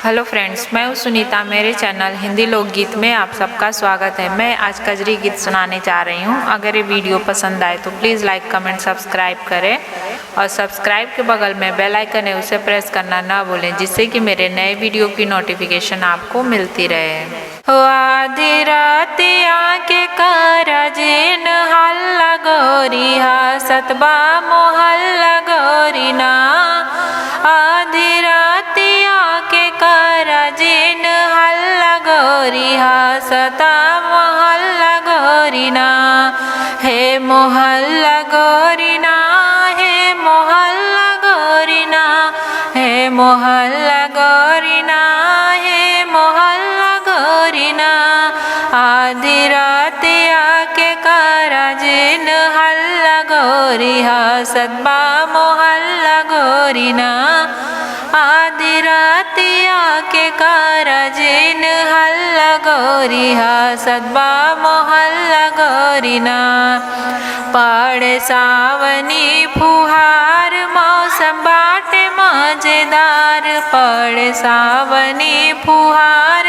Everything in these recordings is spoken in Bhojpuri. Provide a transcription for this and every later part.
हेलो फ्रेंड्स, मैं हूँ सुनीता। मेरे चैनल हिंदी लोकगीत में आप सबका स्वागत है। मैं आज कजरी गीत सुनाने जा रही हूँ। अगर ये वीडियो पसंद आए तो प्लीज़ लाइक, कमेंट, सब्सक्राइब करें और सब्सक्राइब के बगल में बेल आइकन है उसे प्रेस करना ना भूलें, जिससे कि मेरे नए वीडियो की नोटिफिकेशन आपको मिलती रहे। आधी रातिया के करजिन हल्ला गोरी सतबा मोहल्ला गोरी ना। आधी रातिया के करजिन हल्ला गोरी सता मोहल्ला गोरी ना। हे मोहल्ला गोरी ना, हे मोहल्ला गोरी ना, हे मोहल्ला गोरी ना, हे मोहल्ला गोरी ना। आधी रातिया के करजिन हल्ला गोरी सतबा मोहल्ला गोरी ना। आधी रातिया के करजिन हल्ला गोरी सतबा मोहल्ला गोरी ना। पड़ सावनी फुहार मौसम बाटे मजेदार। पड़ सावनी फुहार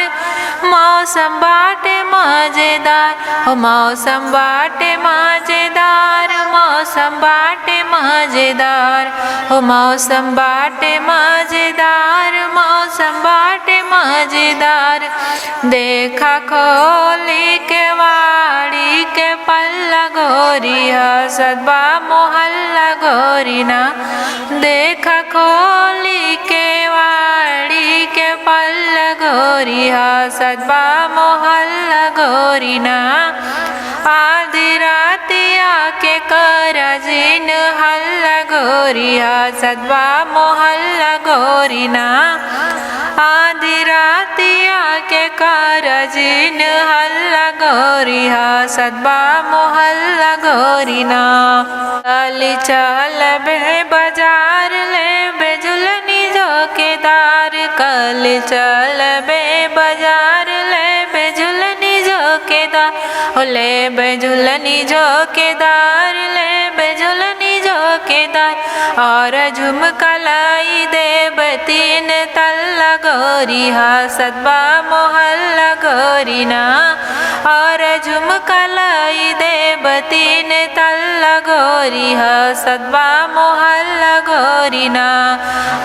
मौसम बाटे मजेदार। हो मौसम बाटे मजेदार, मौसम बाटे मजेदार। हो मौसम बाटे मजेदार, मौसम बाटे मजेदार। देखा खोली के वाड़ी के पल्ला गोरी सतबा मोहल्ला गोरी ना। देखा खोली के वाड़ी के पल्ला गोरी सतबा मोहल्ला गोरी ना। आधी रातिया के करजिन हल्ला गोरी सतबा मोहल्ला गोरी ना। आधी रातिया के करजिन हल्ला गोरी सतबा मोहल्ला गोरी ना। चली चल बे बाजार ले बेजुलनी जोकेदार। कल चल बे बाजार ले बेजुलनी जोकेदार। ले बेजुलनी जोकेदार, ले बेजुलनी जोकेदार। और झुमका लाई देव तीन तल्ला गोरी सतबा मोहल्ला गोरी ना। और झुमका लाई देव तीन तल्ला गोरी सतबा मोहल्ला गोरी ना।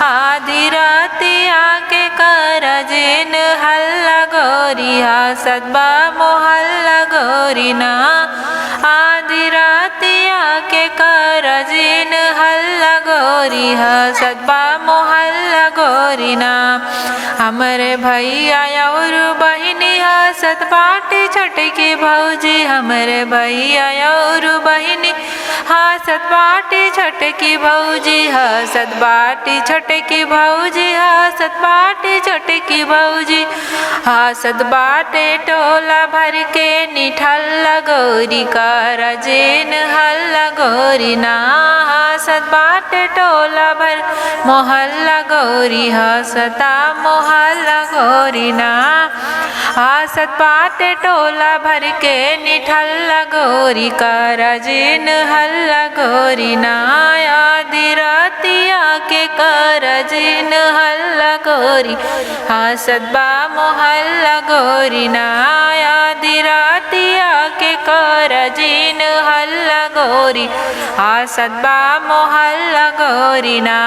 आधी रातिया के करजिन हल्ला गोरी सतबा मोहल्ला गोरी ना। आधी रातिया के करजिन हल्ला गोरी सतबा मोहल्ला गोरी ना। हमरे भैया और बहिनी हसत बाटे छटकी भौजी। हमरे भैया और बहिनी हसत बाटे छटकी भौजी। हसत बाटे छटकी भौजी, हसत बाटे छटकी भौजी। हसत बाटे टोला भर के निठल्ला गोरी करजिन हल्ला गोरी ना। हसत बाटे टोला भर मोहल्ला गोरी सता मोहल्ला गोरी ना। हसत बाटे टोला भर के निठल्ला गोरी करजिन हल्ला गोरी ना। आधी रातिया के करजिन हल्ला गोरी सतबा मोहल्ला गोरी ना। आधी रातिया के करजिन हल्ला गोरी सतबा मोहल्ला गोरी ना।